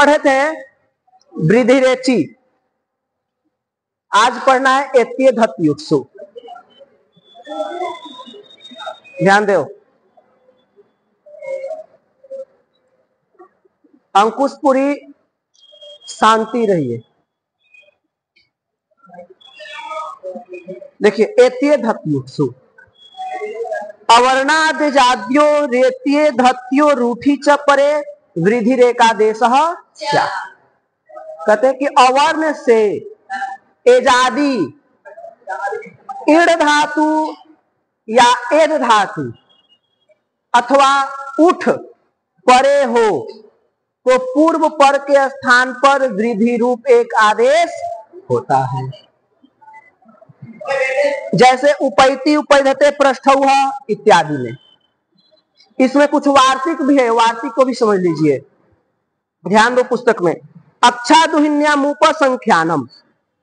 पढ़े थे वृद्धि रेची, आज पढ़ना है एत्य धत्युत्सु। ध्यान दो, अंकुशपुरी शांति रहिए। देखिए, एत्य धत्युत्सु अवर्णादिजाद्यो रेत्ये धत्यो रूठी च परे वृद्धि रेखा देश। कहते हैं कि अवर्ण से एजादी ईड़ धातु या एद धातु अथवा उठ परे हो तो पूर्व पर के स्थान पर वृद्धि रूप एक आदेश होता है। जैसे उपैति उपैधते पृष्ठौह इत्यादि में। इसमें कुछ वार्तिक भी है, वार्तिक को भी समझ लीजिए, ध्यान दो पुस्तक में। अक्षादुहिन्यामुप संख्यानम,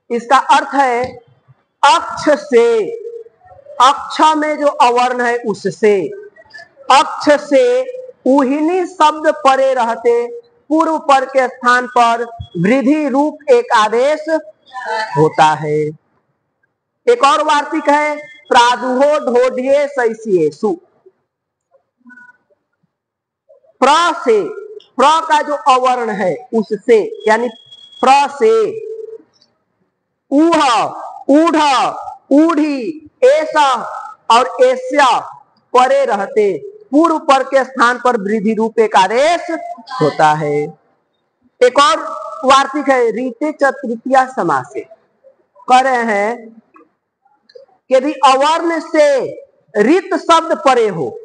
इसका अर्थ है अक्ष से, अक्ष में जो अवर्ण है उससे, अक्ष से उहिनी शब्द परे रहते पूर्व पर के स्थान पर वृद्धि रूप एक आदेश होता है। एक और वार्तिक है प्रादुहो ढोढ्ये शैष्येषु। प्र से, प्र का जो अवर्ण है उससे, यानी प्र से ऊह, ऊढ़, ऊढ़ी, ऐसा और ऐसा परे रहते पूर्व पर के स्थान पर वृद्धि रूप एक आदेश होता है। एक और वार्तिक है रीते चतुर्थीया समासे। कह रहे हैं यदि अवर्ण से रित शब्द परे हो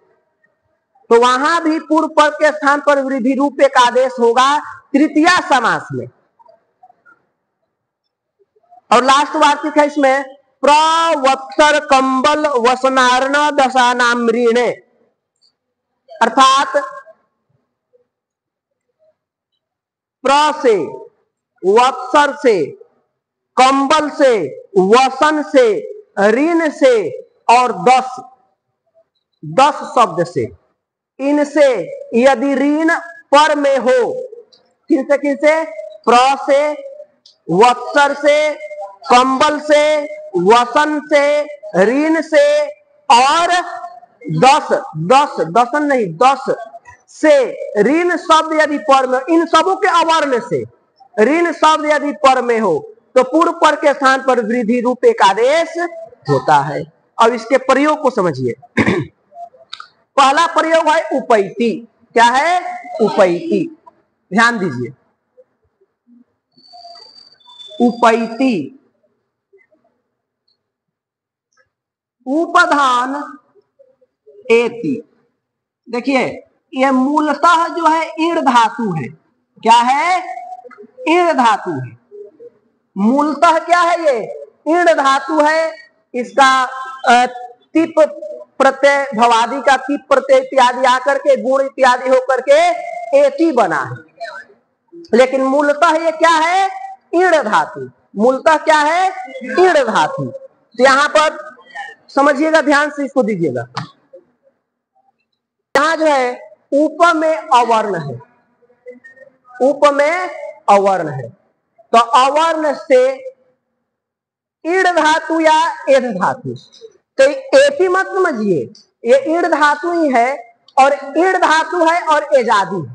तो वहां भी पूर्व पद के स्थान पर वृद्धि रूप एक आदेश होगा तृतीया समास में। और लास्ट वार्तिक है इसमें प्रवत्सर कंबल वसनार्ण दशानाम्रीणे, अर्थात प्र से, वत्सर से, कंबल से, वसन से, ऋण से और 10 शब्द से, इनसे यदि ऋण पर में हो, किनसे किनसे, प्र से, वत्सर से, कंबल से, वसन से, ऋण से और 10 से ऋण शब्द यदि पर में, इन सबों के अवर्ण से ऋण शब्द यदि पर में हो तो पूर्व पर के स्थान पर वृद्धि रूप एक आदेश होता है। अब इसके प्रयोग को समझिए। पहला प्रयोग है उपैति। क्या है? उपैति। ध्यान दीजिए, उपैति उपधान एति। देखिए, यह मूलतः जो है ईड़ धातु है। क्या है? ईड़ धातु है। मूलतः क्या है? ये ईड़ धातु है। इसका तिप प्रत्यय, भवादि का तिप प्रत्यय इत्यादि आकर के गुण इत्यादि होकर के एति बना है। लेकिन मूलतः ये क्या है? ईड़ धातु। मूलतः क्या है? ईड़ धातु। तो यहां पर समझिएगा, ध्यान से इसको दीजिएगा। यहां जो है उप में अवर्ण है, उप में अवर्ण है, तो अवर्ण से ईड़ धातु या एध धातु, तो एति मत समझिए, ये ईड़ धातु ही है और ईड़ धातु है और एजादी है।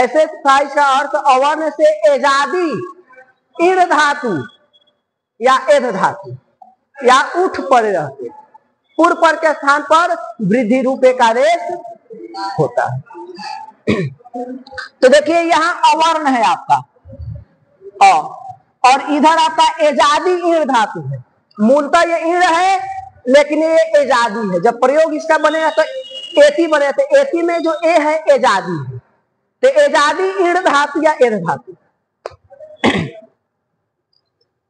ऐसे था इसका अर्थ अवर्ण से एजादी ईड़ धातु या एध धातु या उठ पड़े रहते पूर्व पर के स्थान पर वृद्धि रूप एक आदेश होता है। तो देखिए, यहां अवर्ण है आपका और इधर आपका एजादी ईड़ धातु है। मूलतः ये ईड़ है लेकिन ये एजादी है। जब प्रयोग इसका बनेगा तो एति बनेगा, तो एति में जो ए है एजादी है, तो एजादी ईड़ धातु या एध धातु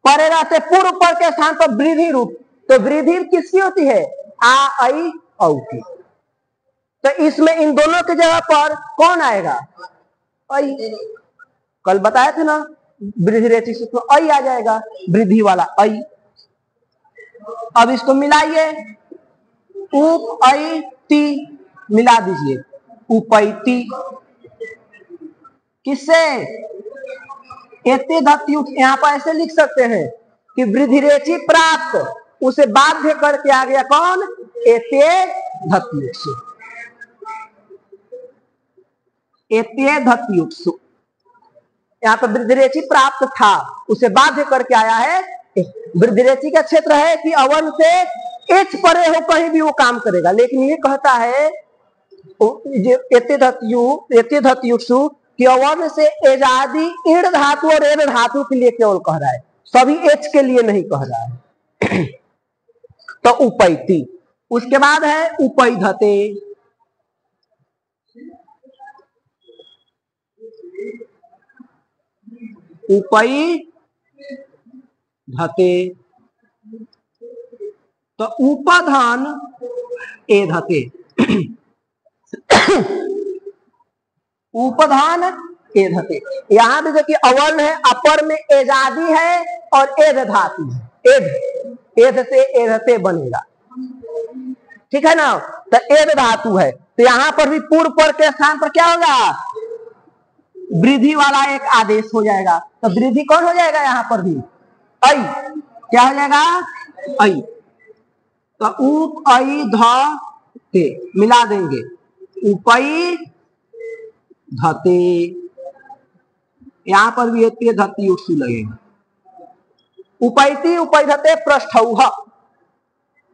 परे रहते पूर्व पर के स्थान पर वृद्धि रूप। तो वृद्धि किसकी होती है? आ, आई, औ की। तो इसमें इन दोनों की जगह पर कौन आएगा? आई। कल बताए थे ना, वृद्धि रेची सूत्र में आई आ जाएगा, वृद्धि वाला आई। अब इसको मिलाइए, उप आई ती मिला दीजिए, उपैति। किससे? एते धत्युक्त। यहाँ पर ऐसे लिख सकते हैं कि वृद्धिरेचि प्राप्त उसे बाध्य करके आ गया कौन? एते धत्युक्त। एते धत्युक्त यहाँ पर वृद्धिरेचि प्राप्त था, उसे बाध्य करके आया है। वृद्धिरेचि का क्षेत्र है कि अवर्ण से एच परे हो कहीं भी वो काम करेगा, लेकिन ये कहता है एते धत्युत्सु कि अवर्ण से एजादि ईण धातु और एण धातु के लिए केवल कह रहा है, सभी एच के लिए नहीं कह रहा है। तो उपैति, उसके बाद है उपैधते। उपैधते तो उपधान एधते। उपधान एधते, यहां भी देखिए अवर्ण है, अपर में एजादी है और एध धातु है। एध से एधते बनेगा, ठीक है ना। तो एध धातु है, तो यहां पर भी पूर्व पर के स्थान पर क्या होगा? वृद्धि वाला एक आदेश हो जाएगा। तो वृद्धि कौन हो जाएगा? यहाँ पर भी ऐ, क्या हो जाएगा? ऐ। तो उप ऐ ध ते मिला देंगे, उपै धते। यहां पर भी एते धती उत्सु लगेगा। उपैति उपैधते पृष्ठौह,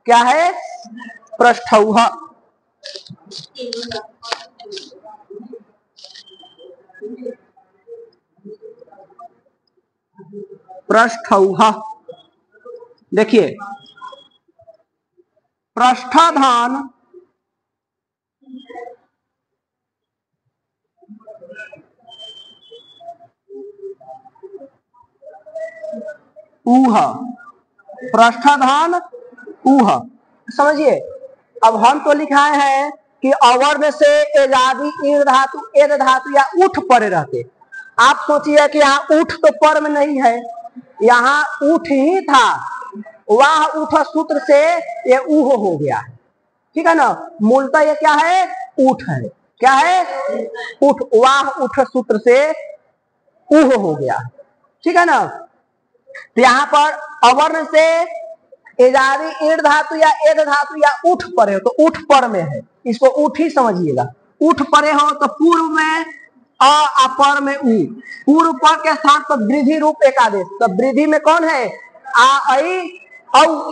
क्या है? पृष्ठौह। पृष्ठौह देखिए, पृष्ठाधान ऊह, पृष्ठाधान ऊह। समझिए, अब हम तो लिखाए हैं कि अवर्ण से एजादी ईण धातु एद धातु या उठ परे रहते। आप सोचिए कि यहाँ उठ तो पर में नहीं है, यहाँ उठ ही था, वाह उठ सूत्र से ये ऊह हो गया है, ठीक है ना। मूलतः ये क्या है? उठ है। क्या है? उठ, वाह उठ सूत्र से ऊह हो गया, ठीक है ना। तो यहाँ पर अवर्ण से एजादी ईण धातु या एद धातु या उठ परे हो, तो उठ पर में है, इसको उठ ही समझिएगा। उठ परे हो तो पूर्व में अ, अपर में उ, पूर्व पर के स्थान पर वृद्धि रूप एक आदेश। तो वृद्धि में कौन है? आ ऐ औ,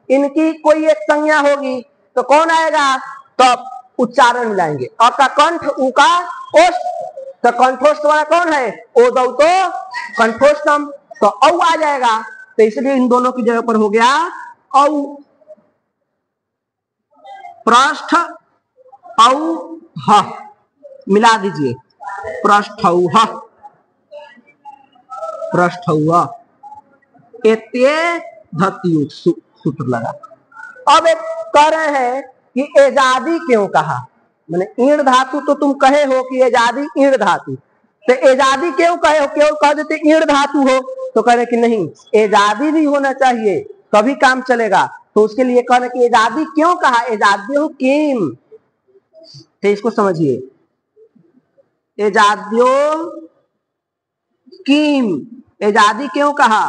इनकी कोई एक संज्ञा होगी तो कौन आएगा? तो उच्चारण मिलाएंगे। अ का कंठ, उ का ओष्ठ, तो कंठोष्ठ वाला कौन है? ओ दौ तो कंठोष्ठम, तो औ आ जाएगा। तो इसलिए इन दोनों की जगह पर हो गया औ। पृष्ठ औ ह मिला दीजिए, पृष्ठौह, पृष्ठौह। एते धत्युक्त सूत्र लगा। अब एक कह रहे हैं कि एजादी क्यों कहा? मैंने ईण धातु तो तुम कहे हो कि एजादी ईण धातु, तो एजादी क्यों कहे हो? केवल कह देते ईण धातु हो, तो कह रहे कि नहीं, एजादी भी होना चाहिए तभी काम चलेगा। तो उसके लिए कह रहे कि एजादी क्यों कहा? एजाद्यो किम, तो इसको समझिए, एजाद्यो किम, एजादी क्यों कहा?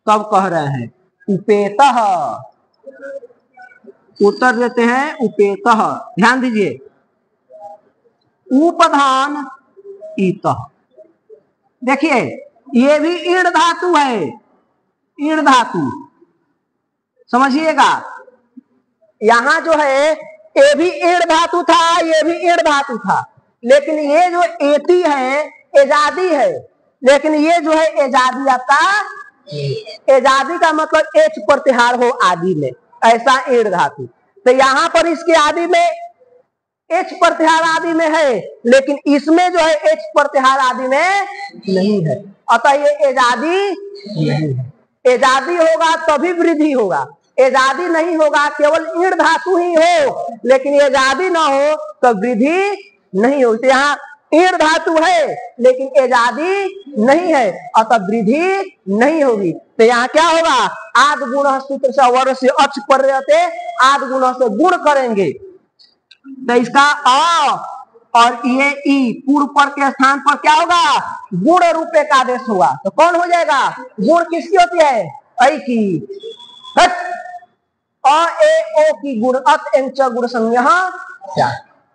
तब कह रहे हैं उपेतः, उत्तर देते हैं उपेतः। ध्यान दीजिए, उपधान ईतः। देखिए ये भी ईण धातु है, ईण धातु समझिएगा। यहां जो है ये भी ईण धातु था, ये भी ईण धातु था, लेकिन ये जो एती है एजादी है, लेकिन ये जो है एजादी आपका, एजादी का मतलब एच प्रत्याहार हो आदि में, ऐसा ईण धातु। तो यहाँ पर इसके आदि में एच प्रत्याहार आदि में है, लेकिन इसमें जो है एच प्रत्याहार आदि में नहीं है, अतः ये एजादी नहीं है। एजादी होगा तभी वृद्धि होगा, एजादी नहीं होगा, केवल ईण धातु ही हो लेकिन एजादी ना हो तो वृद्धि नहीं होती। यहाँ ईण धातु है लेकिन एजादी नहीं है, अतः वृद्धि नहीं होगी। तो यहाँ क्या होगा? आद गुण सूत्र से वर्ण से अच पर रहते, आद गुण से गुण करेंगे, तो इसका अ और ये ई पूर्व पर के स्थान पर क्या होगा, गुण रूप एक आदेश हुआ, तो कौन हो जाएगा, गुण किसकी होती है, ऐ की। हट। अ ए ओ की गुण अत एंच गुण संज्ञा,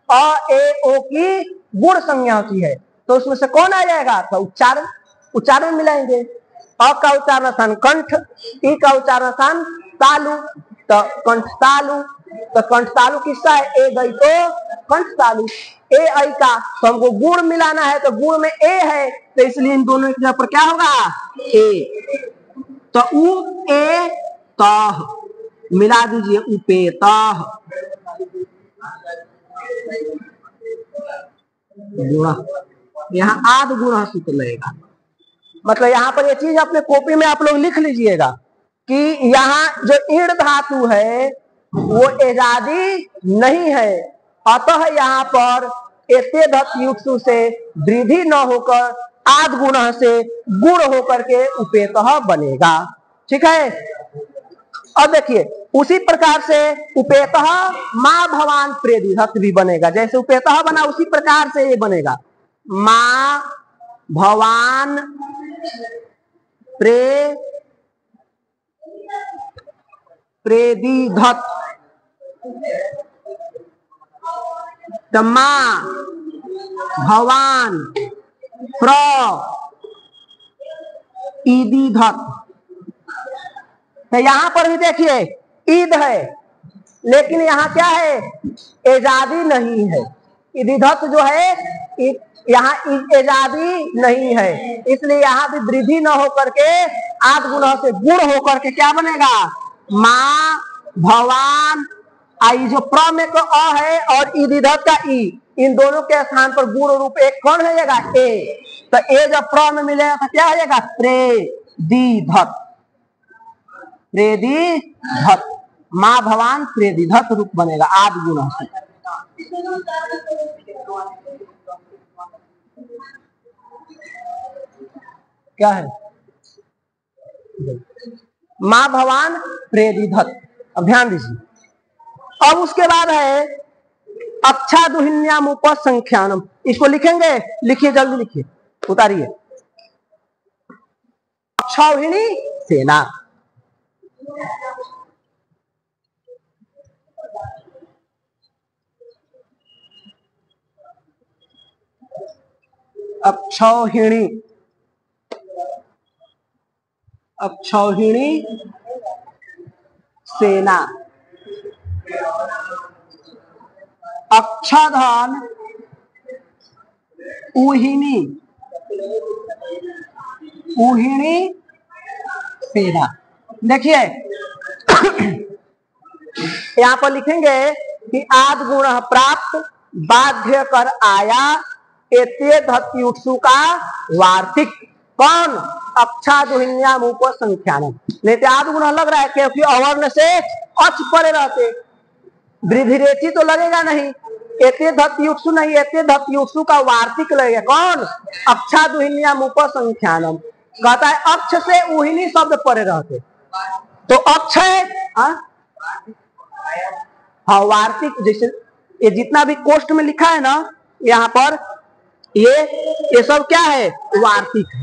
अ ए ओ की गुण संज्ञा होती है, तो उसमें से कौन आ जाएगा, तो उच्चारण, उच्चारण मिलाएंगे। अ का उच्चारण स्थान कंठ, ई का उच्चारण स्थान तालु, तो कंठ तालु, तो कंठ तालु किसका है, ए गई तो कंठ तालु, ए आई का, तो हमको गुण मिलाना है, तो गुण में ए है, तो इसलिए इन दोनों की जगह पर क्या होगा, ए, तो उ ए तह मिला दीजिए, उपेतः गुण, यहाँ आध गुण सूत्र लगेगा। मतलब यहाँ पर ये चीज अपने कॉपी में आप लोग लिख लीजिएगा कि यहाँ जो ईड़ धातु है वो एजादी नहीं है, अतः यहाँ पर एते धत युक्सु से वृद्धि न होकर आद गुण से गुण होकर के उपेतः बनेगा। ठीक है। अब देखिए उसी प्रकार से उपेतः माँ भवान प्रेदिधत भी बनेगा, जैसे उपेतः बना उसी प्रकार से ये बनेगा, माँ भवान प्रेदिधत, तो माँ भवान प्र ईदिधत, तो यहां पर भी देखिए ईद है, लेकिन यहाँ क्या है, एजादी नहीं है, ईदिधत जो है यहाँ एजादी नहीं है, इसलिए यहाँ भी वृद्धि न होकर के आद गुण से गुण होकर के क्या बनेगा, माँ भवान, आई जो प्र में तो अ है और ईदिधत का ई, इन दोनों के स्थान पर गुण रूप एक कौन हो जाएगा, ए, तो ए जब प्र में मिलेगा तो क्या हो जाएगा, प्रेदिधत, प्रेदिधत, माँ भवान प्रेदिधत रूप बनेगा आद गुण से। क्या है, माँ भवान प्रेदिधत। अब ध्यान दीजिए, अब उसके बाद है अच्छा दुहिन्याम उपसंख्यानम, इसको लिखेंगे, लिखिए जल्दी लिखिए, उतारिए, अक्षौहिणी सेना, अक्षौहिणी, अक्षौहिणी सेना, अक्षधन उहिणी, उहिणी सेना। देखिए यहां पर लिखेंगे कि आद गुण प्राप्त बाध्य कर आया एते धत्युत्सु का वार्तिक, कौन, अक्षा दुहिन्याम उपसंख्यानम, नहीं तो आद गुण लग रहा है क्योंकि अवर्ण से अच परे रहते, वृद्धि रेची तो लगेगा नहीं, एते धत्युत्सु नहीं, एते धत्युत्सु का वार्तिक लगेगा, कौन, अक्षा दुहिन्याम उपसंख्यानम, कहता है अक्ष से उहिनी शब्द परे रहते, तो अक्ष है, हाँ वार्तिक, जैसे ये जितना भी कोष्ट में लिखा है ना यहाँ पर, ये सब क्या है, वार्तिक है,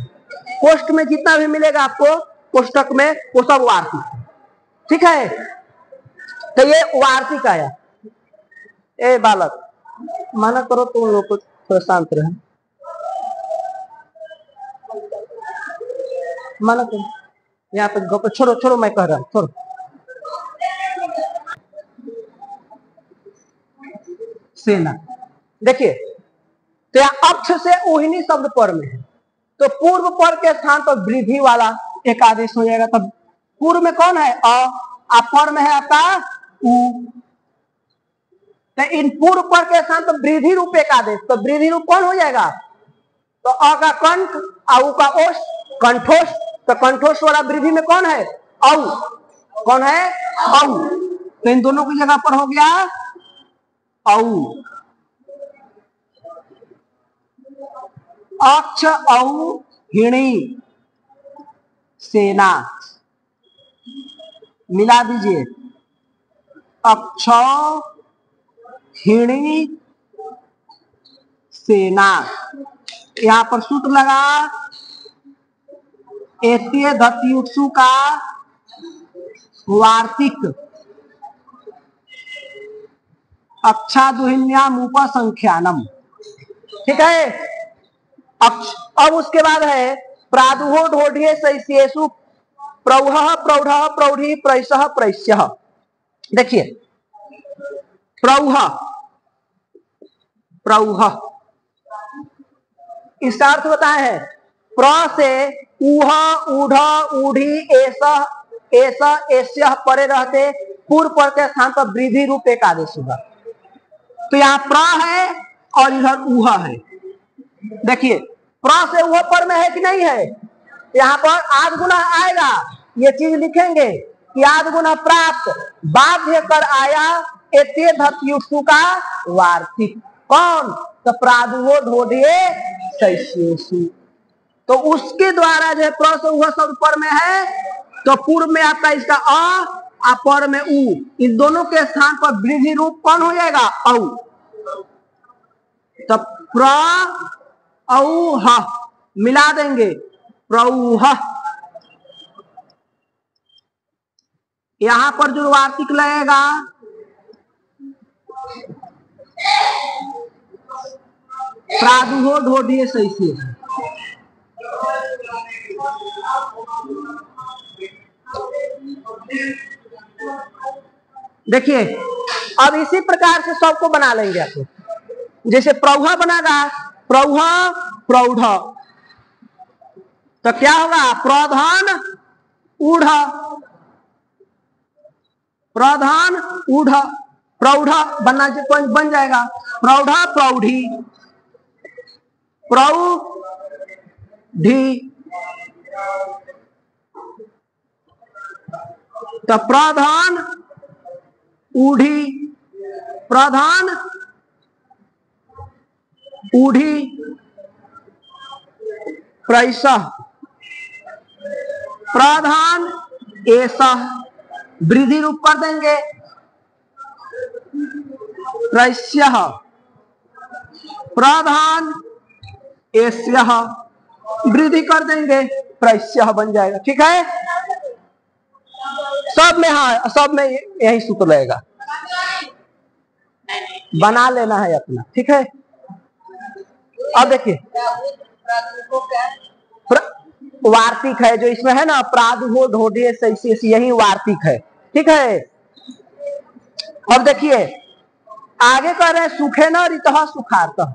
कोष्ट में जितना भी मिलेगा आपको कोष्टक में वो सब वार्तिक है। ठीक है, तो ये वार्तिक आया। ए बालक माना करो तो उन लोग को थोड़ा शांत रहे, माना करो, यहाँ पे गप छोड़ो छोड़ो, मैं कह रहा हूँ छोड़ो, सेना। देखिए तो यहाँ अक्ष से उहिनी शब्द पर में है, तो पूर्व पर के स्थान पर वृद्धि वाला एक आदेश हो जाएगा, तब पूर्व में कौन है, अ, पर में है आपका उ, तो इन पूर्व पर के स्थान पर वृद्धि रूप एक आदेश, तो वृद्धि रूप कौन हो जाएगा, तो अ का कंठ, औ का ओष, कंठोष, तो कंठोष वाला वृद्धि में कौन है, औ, कौन है, औ, तो इन दोनों की जगह पर हो गया औ, अक्ष औ हिणी सेना, मिला दीजिए, अक्ष हिणी सेना। यहाँ पर सूत्र लगा एत्य धत्युत्सु का वार्तिक अक्षादुहिन्याम उपसंख्यानम। ठीक है। अब उसके बाद है प्रादुहो ढोढ्ये शैष्येषु प्रौढ़ प्रौढ़ प्रौढ़ी प्रैसः प्रैस्यः। देखिए प्रौढ़ प्रौढ़ इसका अर्थ बताया है प्र से ऊह ऊढ़ ऊढ़ी ऐसा ऐसा ऐस्य परे रहते पूर्व पर के स्थान पर वृद्धि रूप एक आदेश होगा। तो यहाँ प्र है और इधर ऊह है। देखिए प्र से ऊह पर में है कि नहीं है? यहाँ पर आद गुना आएगा, ये चीज लिखेंगे कि आद गुना प्राप्त बाध्य कर आया एत्य धत्युत्सु का वार्तिक। कौन? तो प्रादुहो ढोढ्ये शैष्येषु। तो उसके द्वारा जो है प्र से ऊह शब्द पर में है तो पूर्व में आपका इसका अ पर में उ, इन दोनों के स्थान पर वृद्धि रूप कौन हो जाएगा? औ। तो प्र औ ह मिला देंगे प्रौह। यहां पर जो वार्तिक लगेगा प्रादुहो ढोढ्ये शैष्येषु। देखिए अब इसी प्रकार से सबको बना लेंगे आपको। जैसे प्रौढ़ बनेगा प्रौढ़ प्रौढ़ तो क्या होगा? प्रधान ऊढ़ प्रधान ऊढ़ प्रौढ़ बन जाएगा प्रौढ़ प्रौढ़ी प्रौढ़ी। तो प्रधान ऊढ़ी प्रधान ऊढ़ी प्रैसः प्रधान ऐसा वृद्धि रूप कर देंगे प्रैस्यः प्रधान ऐस्यः वृद्धि कर देंगे प्रैस्यः बन जाएगा। ठीक है। सब में हाँ सब में यही सूत्र रहेगा, बना लेना है अपना। ठीक है। अब देखिए वार्तिक है जो इसमें है ना प्रादुहो ढोढ्ये शैष्येषु, यही वार्तिक है। ठीक है। अब देखिए आगे कह रहे हैं सुखेन ऋतः सुखार्तः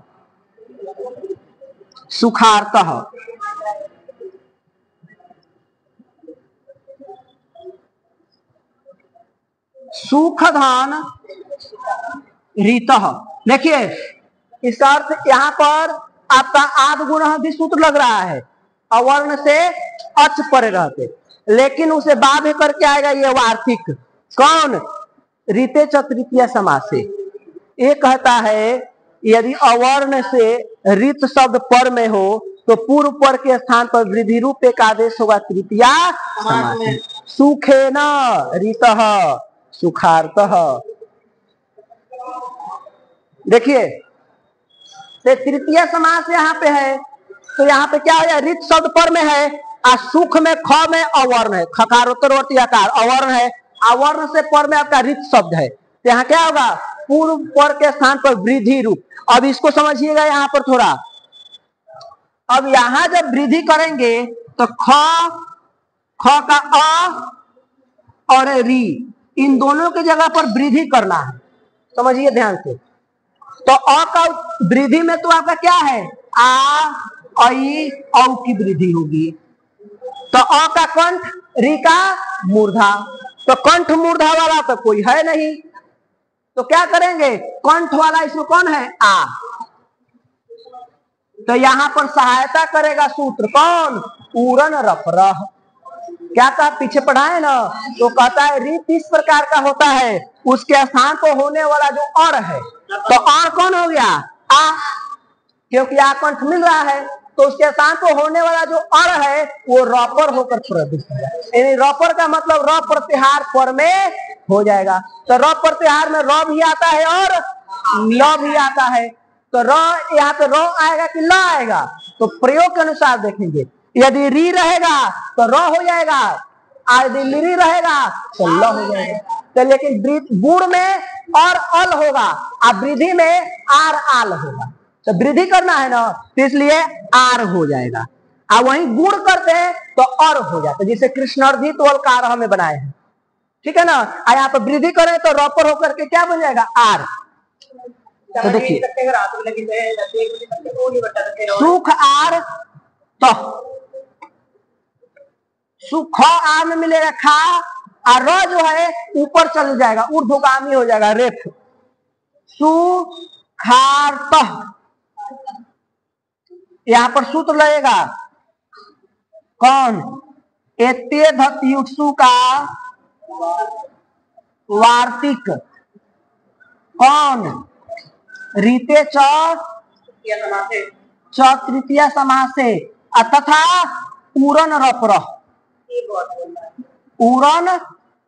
सुखार्तः। सुखधान ऋतः। देखिए इसका अर्थ यहाँ पर आपका आद गुण भी सूत्र लग रहा है अवर्ण से अच परे रहते, लेकिन उसे बाध्य करके आएगा ये वार्तिक। कौन? रीते च तृतीया समास से। ये कहता है यदि अवर्ण से ऋत शब्द पर में हो तो पूर्व पर के स्थान पर वृद्धि रूप एक आदेश होगा तृतीया समास। सुखेन ऋतः सुखार्तः। देखिए तृतीय समास यहाँ पे है तो यहाँ पे क्या है? ऋत शब्द पर में है और सुख में ख में अवर्ण है, खकारोत्तरवर्ती आकार अवर्ण है। अवर्ण से पर में आपका ऋत शब्द है तो यहाँ क्या होगा? पूर्व पर के स्थान पर वृद्धि रूप। अब इसको समझिएगा यहाँ पर थोड़ा। अब यहाँ जब वृद्धि करेंगे तो ख का अ और री इन दोनों की जगह पर वृद्धि करना है, समझिए ध्यान से। तो अ का वृद्धि में तो आपका क्या है? आ आई औ की वृद्धि होगी। तो अ का कंठ री का मूर्धा, तो कंठ मूर्धा वाला तो कोई है नहीं, तो क्या करेंगे? कंठ वाला इसमें कौन है? आ। तो यहां पर सहायता करेगा सूत्र कौन? उरन रफरह। क्या कहा? पीछे पढ़ाए ना तो कहता है रीत इस प्रकार का होता है उसके स्थान पर होने वाला जो और है तो और कौन हो गया? आ, क्योंकि आ कंठ मिल रहा है तो उसके स्थान पर होने वाला जो और है वो रॉपर होकर प्रदुष्ट हो जाएगा। यानी रॉपर का मतलब र प्रत्याहार पर में हो जाएगा। तो र प्रत्याहार में र भी आता है और ल भी आता है। तो र यहाँ पे रो आएगा कि ल आएगा? तो प्रयोग के अनुसार देखेंगे। यदि री रहेगा तो र हो जाएगा, यदि लिरी रहेगा तो ल हो जाएगा। तो लेकिन गुण में और अल होगा, अब वृद्धि में आर आल होगा। तो वृद्धि करना है ना, तो इसलिए आर हो जाएगा। अब वहीं गुण करते हैं तो और हो जाता है, जैसे कृष्णार्धित वलकार हमें बनाए हैं, ठीक है ना। यहाँ पर वृद्धि करें तो रॉपर होकर के क्या बन जाएगा? आर। तो देखिए सुख आर तो सुख आर में मिलेगा खा, और र जो है ऊपर चल जाएगा, ऊर्ध्वगामी हो जाएगा, रेफ। सुखार्त, यहां पर सूत्र लगेगा कौन? एते धत्युत्सु का वार्तिक कौन? रीते च तृतीय समासे तथा उरन रपर, उरन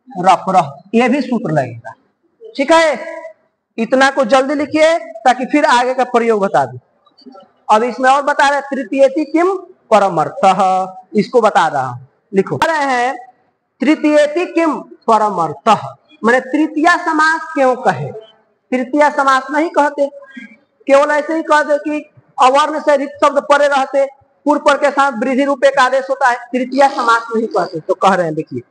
रपर, ये भी सूत्र लगेगा। ठीक है, इतना को जल्दी लिखिए ताकि फिर आगे का प्रयोग बता दूं। अब इसमें और बता रहे तृतीयति किम परमर्थः, इसको बता रहा हूं, लिखो। रहे हैं तृतीयति किम परमर्थः, माने तृतीय समास क्यों कहे? तृतीय समास नहीं कहते, केवल ऐसे ही कहते कि अवर्ण से रिक्त शब्द परे रहते, पूर्व पर के साथ वृद्धि रूप एक आदेश होता है, तृतीय समास नहीं कहते। तो कह रहे हैं, देखिए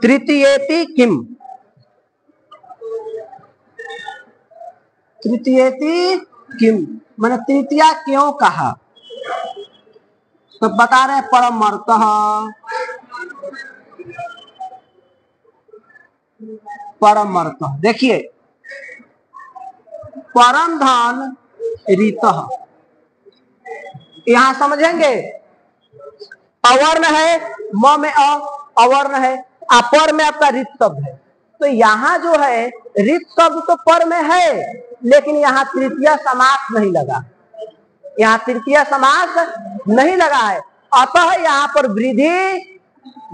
तृतीयेति किम, तृतीयेति किम माने तृतीया क्यों कहा? तो बता रहे परमर्थः, परमर्थः। देखिए परम धन रीतः, यहां समझेंगे अवर्ण है, म में अवर्ण है, अपर में आपका रित शब्द है। तो यहाँ जो है रित शब्द तो पर में है, लेकिन यहाँ तृतीय समास नहीं लगा, यहाँ तृतीय समास नहीं लगा है, अतः यहाँ पर वृद्धि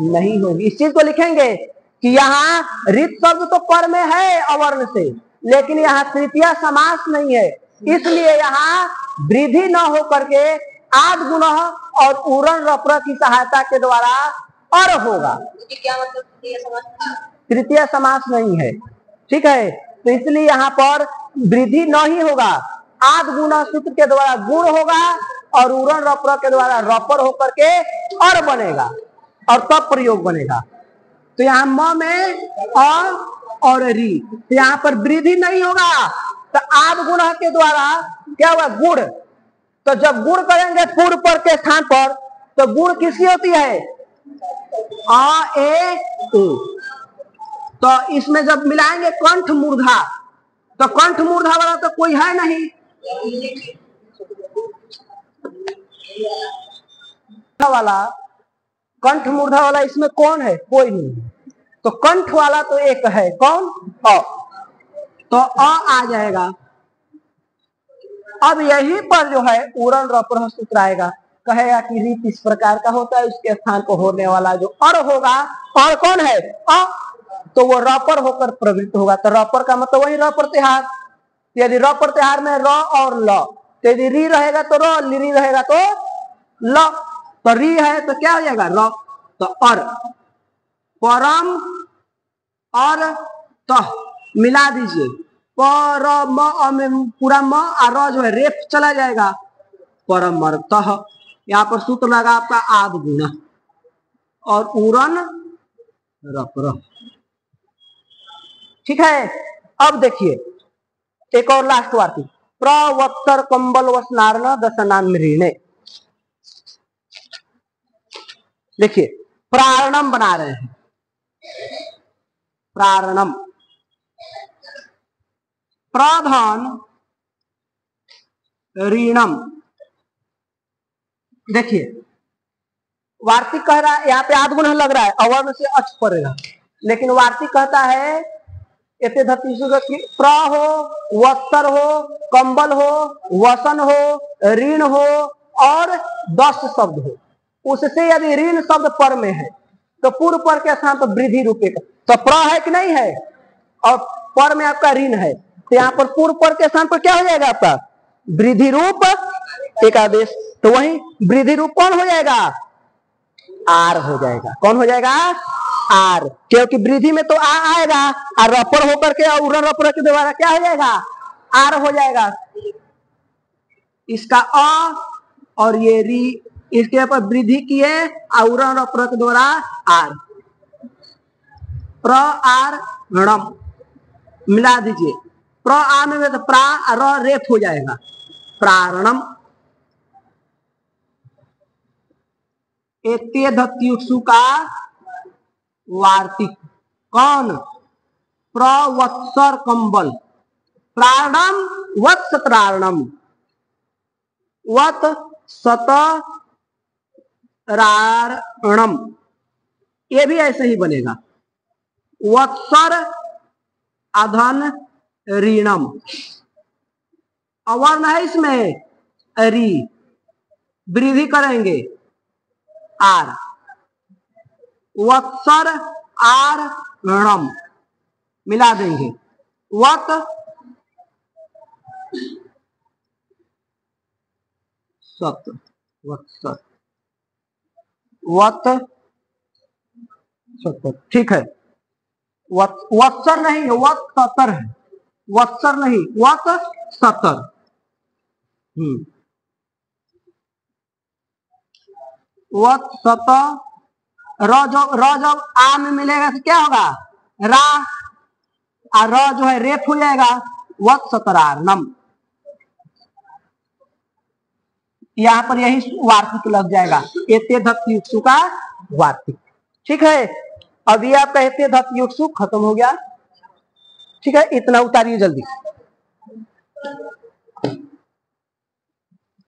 नहीं होगी। इस चीज को लिखेंगे कि यहाँ रित शब्द तो पर में है अवर्ण से, लेकिन यहाँ तृतीय समास नहीं है, इसलिए यहाँ वृद्धि न हो करके आद गुण और उरण रपर की सहायता के द्वारा और होगा। क्या मतलब तृतीय समास नहीं है, ठीक है। तो इसलिए यहाँ पर वृद्धि नहीं होगा, आद गुण सूत्र के द्वारा गुण होगा और उरण रपर के द्वारा रपर होकर के और बनेगा, और तब प्रयोग बनेगा। तो यहाँ म में अ और री, तो यहाँ पर वृद्धि नहीं होगा, तो आद गुण के द्वारा क्या होगा? गुण। तो जब गुण करेंगे पूर्व पर के स्थान पर, तो गुण किसकी होती है? आ ए उ। तो इसमें जब मिलाएंगे कंठ मूर्धा, तो कंठ मूर्धा वाला तो कोई है नहीं, वाला कंठ मूर्धा वाला इसमें कौन है? कोई नहीं। तो कंठ वाला तो एक है, कौन? अ। तो अ आ जाएगा। अब यहीं पर जो है उरण रपर सूत्र आएगा, कहेगा कि रीत इस प्रकार का होता है, उसके स्थान पर होने वाला जो और होगा, और कौन है? अ। तो वो रपर होकर प्रवृत्त होगा। तो रपर का मतलब वही रपर त्योहार, यदि रपर त्योहार में र और ल, तो यदि री रहेगा तो र, लिरी रहेगा तो ल, तो री है तो क्या हो जाएगा? र। तो और परम और तह मिला दीजिए, परम में पूरा म और र जो है रेफ चला जाएगा, परमर्थः। यहाँ पर सूत्र लगा आपका आद गुण और उरण रपर, ठीक है। अब देखिए एक और लास्ट वार्तिक, प्रवत्तर कंबल वसनारण दशनान मृणे। देखिए प्रारणम बना रहे हैं, प्रारणम, प्रधान ऋणम। देखिए वार्तिक कह रहा है, यहाँ पे आद गुण लग रहा है, अवर्ण से अच पड़ेगा, लेकिन वार्तिक कहता है ऐसे प्र हो, वस्त्र हो, कंबल हो, वसन हो, ऋण हो और 10 शब्द हो, उससे यदि ऋण शब्द पर में है तो पूर्व पर के स्थान पर वृद्धि रूपे का, तो प्र है कि नहीं है? और पर में आपका ऋण है, तो यहाँ पर पूर्व पर के स्थान पर क्या हो जाएगा आपका वृद्धि रूप एकादेश। तो वही वृद्धि रूप कौन हो जाएगा, आर हो जाएगा। कौन हो जाएगा, आर, क्योंकि वृद्धि में तो आ आएगा और रपर होकर के और रपर के द्वारा क्या हो जाएगा, आर हो जाएगा। इसका अ और ये री, इसके ऊपर वृद्धि की है और रपर के द्वारा आर, प्र आर णम मिला दीजिए। प्र आ में तो प्रा र रेफ हो जाएगा, प्रारणम। एते धत्युषु का वार्तिक कौन, प्रवत्सर कंबल, प्राणम वत्स त्रारणम, वत सतरारणम, ये भी ऐसे ही बनेगा। वत्सर अधन ऋणम, अवर्ण है इसमें री, वृद्धि करेंगे आर, वत्सर आर ऋणम मिला देंगे, वत सत वत्सर वत सतर, ठीक है। वत्सर नहीं वत सतर है, वत्सर नहीं वत सतर। वत सतर, र जब आ में मिलेगा तो क्या होगा, रा, और र जो है रेफ हो जाएगा, वत सतरारणम। यहाँ पर यही वार्तिक लग जाएगा, एते धत्युषु का वार्तिक। ठीक है, अभी आपका एते धत्युषु खत्म हो गया। ठीक है, इतना उतारिए जल्दी।